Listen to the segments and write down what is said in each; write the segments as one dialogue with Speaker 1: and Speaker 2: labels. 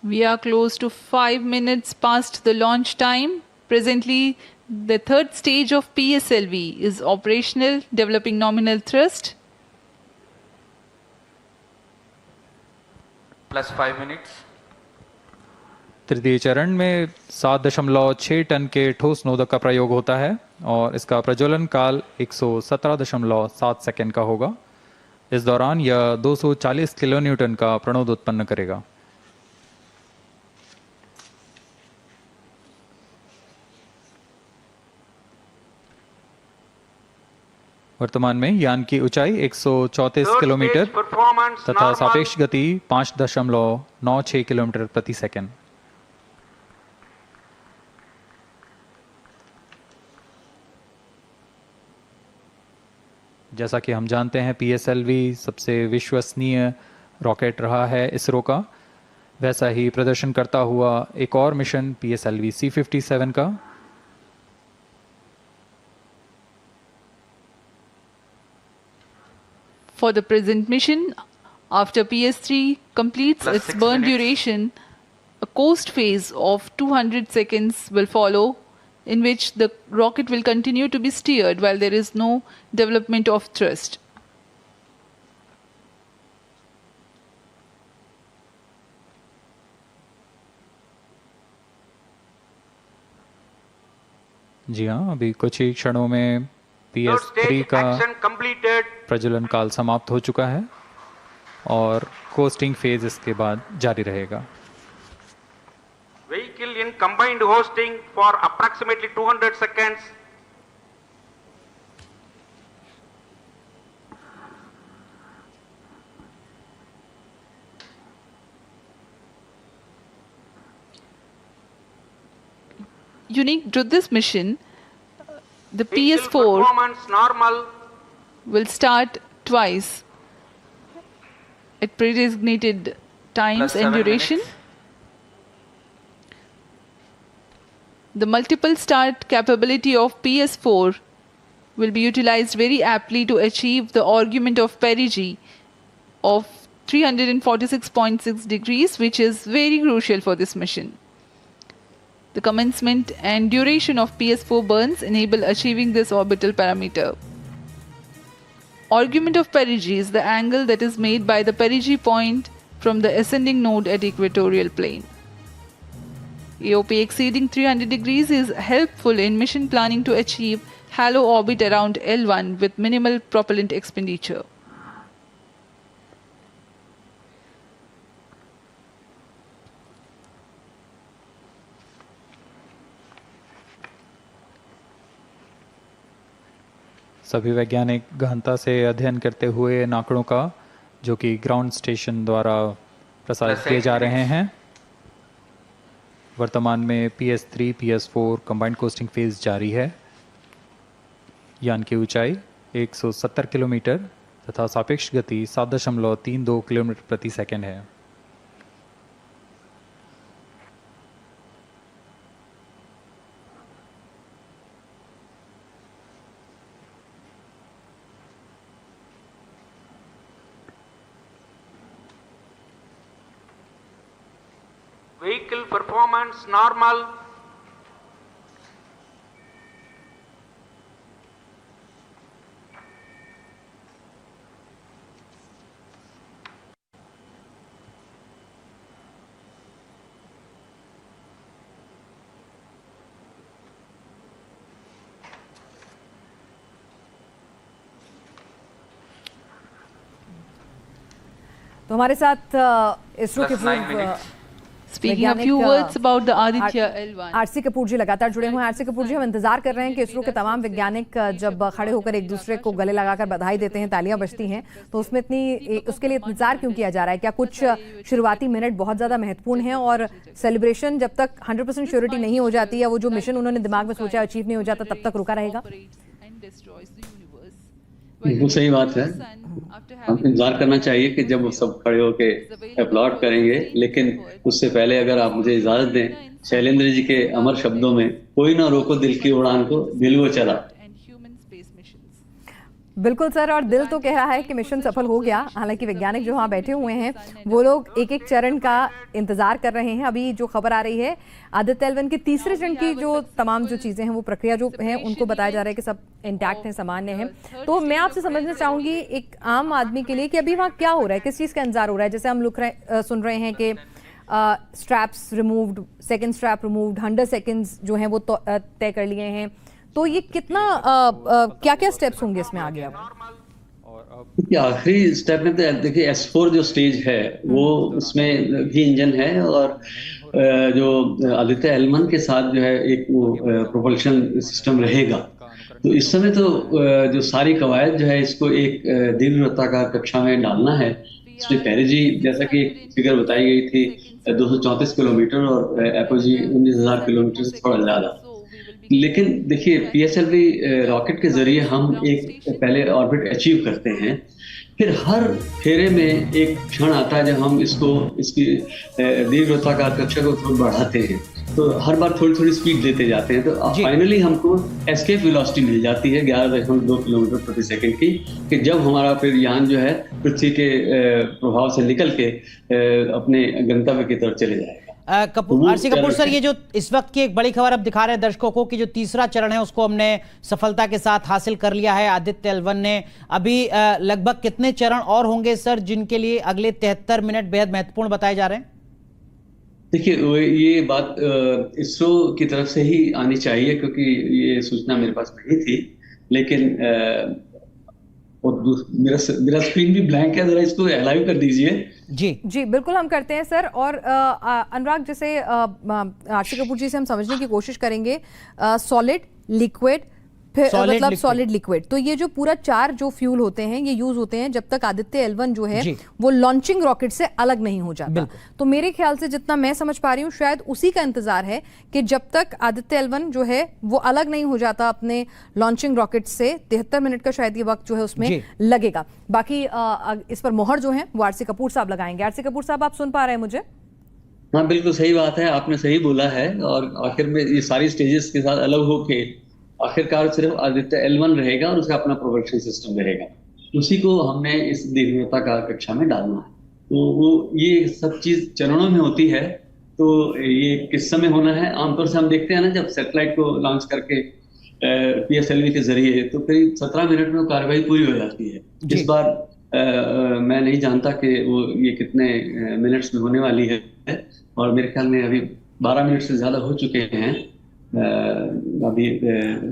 Speaker 1: We are close to 5 minutes past the launch time. Presently, the third stage of PSLV is operational, developing nominal thrust.
Speaker 2: +5 minutes.
Speaker 3: तृतीय चरण में 7.6 ton के ठोस नोदक का प्रयोग होता है और इसका प्रज्वलन काल 117.7 सेकंड का होगा। इस दौरान यह 240 किलोन्यूटन का प्रणोद उत्पन्न करेगा। वर्तमान में यान की ऊंचाई 134 किलोमीटर तथा सापेक्ष गति 5.96 किलोमीटर प्रति सेकंड। जैसा कि हम जानते हैं PSLV सबसे विश्वसनीय रॉकेट रहा है इसरो का, वैसा ही प्रदर्शन करता हुआ एक और मिशन PSLV C57 का।
Speaker 1: For the present mission, after PS3 completes its burn duration, a coast phase of 200 seconds will follow, in which the rocket will continue to be steered while there is no development of thrust.
Speaker 3: जी हाँ, अभी कुछ ही क्षणों में PS3 का प्रज्वलन काल समाप्त हो चुका है और कोस्टिंग फेज इसके बाद जारी रहेगा।
Speaker 2: Vehicle in combined hosting for approximately 200 seconds.
Speaker 1: Unique to this mission, the PS4
Speaker 2: normal
Speaker 1: will start twice at pre-designated times and duration.
Speaker 2: Minutes.
Speaker 1: The multiple start capability of PS4 will be utilized very aptly to achieve the argument of perigee of 346.6 degrees, which is very crucial for this mission. The commencement and duration of PS4 burns enable achieving this orbital parameter. Argument of perigee is the angle that is made by the perigee point from the ascending node at equatorial plane. AOP exceeding 300 degrees is helpful in mission planning to achieve halo orbit around L1 with minimal propellant expenditure.
Speaker 3: सभी वैज्ञानिक गहनता से अध्ययन करते हुए इन आंकड़ों का, जो कि ग्राउंड स्टेशन द्वारा प्रसारित किए जा रहे हैं। वर्तमान में PS3 PS4 combined costing phase जारी है। यान की ऊंचाई 170 किलोमीटर तथा सापेक्ष गति 7.32 किलोमीटर प्रति सेकंड है।
Speaker 2: vehicle performance normal.
Speaker 4: तो हमारे साथ इसरो के
Speaker 1: Speaking a few words about the Aditya L1.
Speaker 4: RC Kapoor ji लगातार जुड़े हुए हैं। आरसी कपूर जी, हम इंतजार कर रहे हैं कि इसरो के तमाम वैज्ञानिक जब खड़े होकर एक दूसरे को गले लगाकर बधाई देते हैं, तालियां बजती हैं, तो उसमें उसके लिए इंतजार क्यों किया जा रहा है? क्या कुछ शुरुआती मिनट बहुत ज्यादा महत्वपूर्ण हैं और सेलिब्रेशन जब तक 100% श्योरिटी नहीं हो जाती या वो जो मिशन उन्होंने दिमाग में सोचा अचीव नहीं हो जाता तब तक रुका रहेगा?
Speaker 5: बिल्कुल सही बात है। हम इंतजार करना चाहिए कि जब वो सब खड़े होके अपलॉड करेंगे, लेकिन उससे पहले अगर आप मुझे इजाजत दें, शैलेंद्र जी के अमर शब्दों में, कोई ना रोको दिल की उड़ान को, दिल वो चला।
Speaker 4: बिल्कुल सर, और दिल तो कह रहा है कि मिशन सफल हो गया। हालांकि वैज्ञानिक जो वहाँ बैठे हुए हैं वो लोग एक एक चरण का इंतजार कर रहे हैं। अभी जो खबर आ रही है आदित्य L1 के तीसरे चरण की जो तमाम जो चीजें हैं वो प्रक्रिया जो है उनको बताया जा रहा है कि सब इंटैक्ट है, सामान्य है। तो मैं आपसे समझना चाहूंगी एक आम आदमी के लिए कि अभी वहाँ क्या हो रहा है, किस चीज का इंतजार हो रहा है। जैसे हम सुन रहे हैं कि straps removed, second strap removed, 100 seconds जो हैं वो तय कर लिए हैं। तो ये कितना क्या क्या स्टेप्स होंगे इसमें आगे अब?
Speaker 5: आखिरी स्टेप में तो देखिए S4 जो स्टेज है वो उसमें भी इंजन है और जो आदित्य L1 के साथ जो है एक वो प्रोपल्शन सिस्टम रहेगा। तो इस समय तो जो सारी कवायद जो है इसको एक दीर्घवृत्ताकार कक्षा में डालना है। इसमें पेरिजी जैसा कि एक फिगर बताई गई थी 234 किलोमीटर और एपोजी 19,000 किलोमीटर से थोड़ा ज्यादा। लेकिन देखिए PSLV रॉकेट के जरिए हम एक पहले ऑर्बिट अचीव करते हैं, फिर हर फेरे में एक क्षण आता है जब हम इसकी दीर्घवृत्ताकार कक्षा को थोड़ा बढ़ाते हैं। तो हर बार थोड़ी थोड़ी स्पीड देते जाते हैं, तो फाइनली हमको एस्केप वेलोसिटी मिल जाती है 11.2 किलोमीटर प्रति सेकंड की, कि जब हमारा फिर यान जो है पृथ्वी के प्रभाव से निकल के अपने गंतव्य की तरफ चले जाएगा।
Speaker 6: आरसी कपूर सर, ये जो इस वक्त की एक बड़ी खबर अब दिखा रहे हैं दर्शकों को कि जो तीसरा चरण है उसको हमने सफलता के साथ हासिल कर लिया है आदित्य L1 ने। अभी लगभग कितने चरण और होंगे सर जिनके लिए अगले 73 मिनट बेहद महत्वपूर्ण बताए जा रहे हैं? देखिए
Speaker 5: ये बात इसरो की तरफ से ही आनी चाहिए क्योंकि ये सूचना मेरे पास नहीं थी, लेकिन और मेरा स्क्रीन भी ब्लैंक है, जरा इसको अलाइव कर दीजिए।
Speaker 4: जी बिल्कुल हम करते हैं सर। और अनुराग, जैसे आरसी कपूर जी से हम समझने की कोशिश करेंगे सॉलिड, लिक्विड, फिर मतलब सॉलिड लिक्विड। तो ये जो पूरा 4 जो फ्यूल होते हैं ये यूज होते हैं जब तक आदित्य L1 जो है वो लॉन्चिंग रॉकेट से अलग नहीं हो जाता। तो मेरे ख्याल से जितना मैं समझ पा रही हूँ शायद उसी का इंतजार है कि जब तक आदित्य L1 जो है वो अलग नहीं हो जाता अपने लॉन्चिंग रॉकेट से। 73 मिनट का शायद ये वक्त जो है उसमें लगेगा। बाकी इस पर मोहर जो है वो आरसी कपूर साहब लगाएंगे। आरसी कपूर साहब, आप सुन पा रहे हैं मुझे?
Speaker 5: हाँ, बिल्कुल सही बात है, आपने सही बोला है। और आखिर में ये सारी स्टेजेस के साथ अलग होके आखिरकार सिर्फ आदित्य L1 रहेगा और उसका अपना प्रोपल्शन सिस्टम रहेगा। उसी को हमने इस दीर्घवृत्ताकार कक्षा में डालना है। तो वो ये सब चीज चरणों में होती है। तो ये किस समय होना है, आमतौर से हम देखते हैं ना जब सैटेलाइट को लॉन्च करके PSLV के जरिए, तो करीब 17 मिनट में कार्रवाई पूरी हो जाती है। इस बार मैं नहीं जानता कि वो ये कितने मिनट्स में होने वाली है, और मेरे ख्याल में अभी 12 मिनट से ज्यादा हो चुके हैं अभी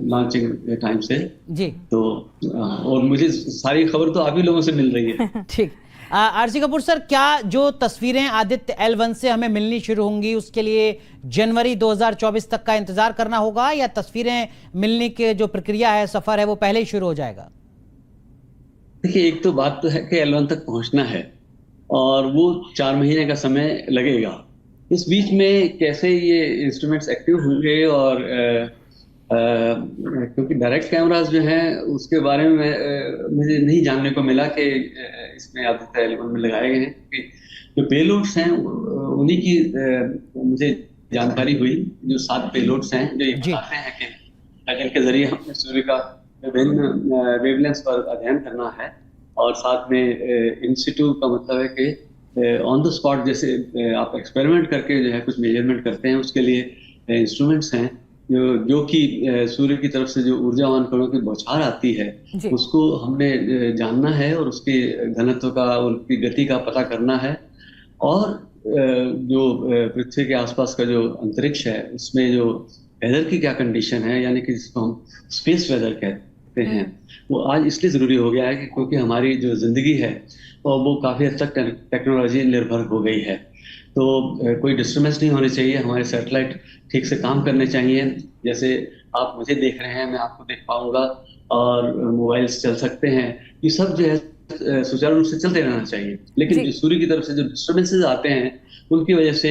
Speaker 5: लॉन्चिंग टाइम से जी। तो और मुझे सारी खबर तो आप ही लोगों से मिल रही है।
Speaker 6: ठीक। आरसी कपूर सर, क्या जो तस्वीरें आदित्य L1 से हमें मिलनी शुरू होंगी उसके लिए जनवरी 2024 तक का इंतजार करना होगा, या तस्वीरें मिलने की जो प्रक्रिया है, सफर है, वो पहले ही शुरू हो जाएगा?
Speaker 5: देखिए, एक तो बात तो है कि L1 तक पहुंचना है और वो 4 महीने का समय लगेगा। इस बीच में कैसे ये इंस्ट्रूमेंट्स एक्टिव होंगे, और क्योंकि डायरेक्ट कैमरास जो हैं उसके बारे में मुझे नहीं जानने को मिला कि इसमें आदित्य L1 में लगाए गए हैं, क्योंकि जो पेलोड्स हैं उन्हीं की मुझे जानकारी हुई। जो 7 पेलोड्स हैं जो ये बताते हैं कि जिनके जरिए हमने सूर्य का विभिन्न वेवलेंथ्स पर अध्ययन करना है, और साथ में इंसिटू का मतलब है कि ऑन द स्पॉट जैसे आप एक्सपेरिमेंट करके जो है कुछ मेजरमेंट करते हैं, उसके लिए इंस्ट्रूमेंट्स हैं जो कि सूर्य की तरफ से जो ऊर्जावान कणों की बौछार आती है उसको हमने जानना है, और उसके घनत्व का, उनकी गति का पता करना है। और जो पृथ्वी के आसपास का जो अंतरिक्ष है उसमें जो वेदर की क्या कंडीशन है, यानी कि जिसको हम स्पेस वेदर कहते हैं, वो आज इसलिए जरूरी हो गया है कि क्योंकि हमारी जो जिंदगी है और वो काफी हद तक टेक्नोलॉजी निर्भर हो गई है। तो कोई डिस्टर्बेंस नहीं होनी चाहिए, हमारे सैटेलाइट ठीक से काम करने चाहिए। जैसे आप मुझे देख रहे हैं, मैं आपको देख पाऊंगा, और मोबाइल्स चल सकते हैं। ये सब जो है सुचारू रूप से चलते रहना चाहिए। लेकिन सूर्य की तरफ से जो डिस्टर्बेंसेज आते हैं उनकी वजह से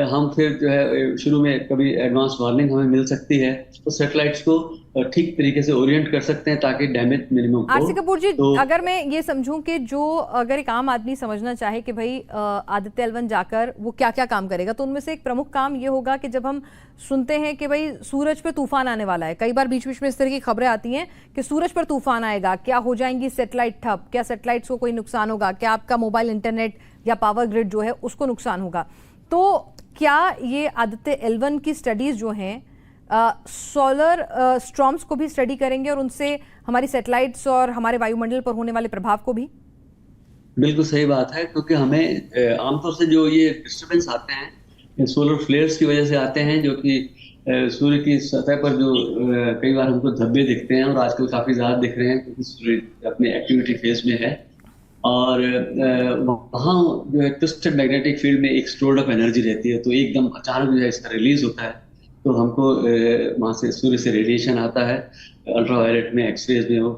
Speaker 5: हम फिर जो है शुरू में कभी एडवांस वार्निंग हमें मिल सकती है, तो सैटेलाइट्स को ठीक तरीके से ओरिएंट कर सकते हैं ताकि डैमेज मिनिमम हो।
Speaker 4: आरसी कपूर जी,
Speaker 5: तो
Speaker 4: अगर मैं ये समझूं कि जो अगर एक आम आदमी समझना चाहे कि भाई आदित्य L1 जाकर वो क्या क्या काम करेगा, तो उनमें से एक प्रमुख काम ये होगा कि जब हम सुनते हैं कि भाई सूरज पे तूफान आने वाला है, कई बार बीच बीच में इस तरह की खबरें आती हैं कि सूरज पर तूफान आएगा, क्या हो जाएंगी सैटेलाइट ठप, क्या सैटेलाइट्स को कोई नुकसान होगा, क्या आपका मोबाइल इंटरनेट या पावर ग्रिड जो है उसको नुकसान होगा, तो क्या ये आदित्य L1 की स्टडीज जो हैं सोलर स्टॉर्म्स को भी स्टडी करेंगे और उनसे हमारी सैटेलाइट्स और हमारे वायुमंडल पर होने वाले प्रभाव को भी?
Speaker 5: बिल्कुल सही बात है, क्योंकि हमें आमतौर से जो ये डिस्टरबेंस आते हैं सोलर फ्लेयर्स की वजह से आते हैं, जो कि सूर्य की सतह पर जो कई बार हमको धब्बे दिखते हैं और आजकल काफी ज्यादा दिख रहे हैं क्योंकि सूर्य अपने एक्टिविटी फेज में है। और वहाँ जो है ट्विस्टेड मैग्नेटिक फील्ड में एक स्टोर्ड अप एनर्जी रहती है, तो एकदम अचानक जो है इसका रिलीज होता है, तो हमको वहाँ से सूर्य से रेडिएशन आता है, अल्ट्रावायलेट में, एक्सरेज में हो,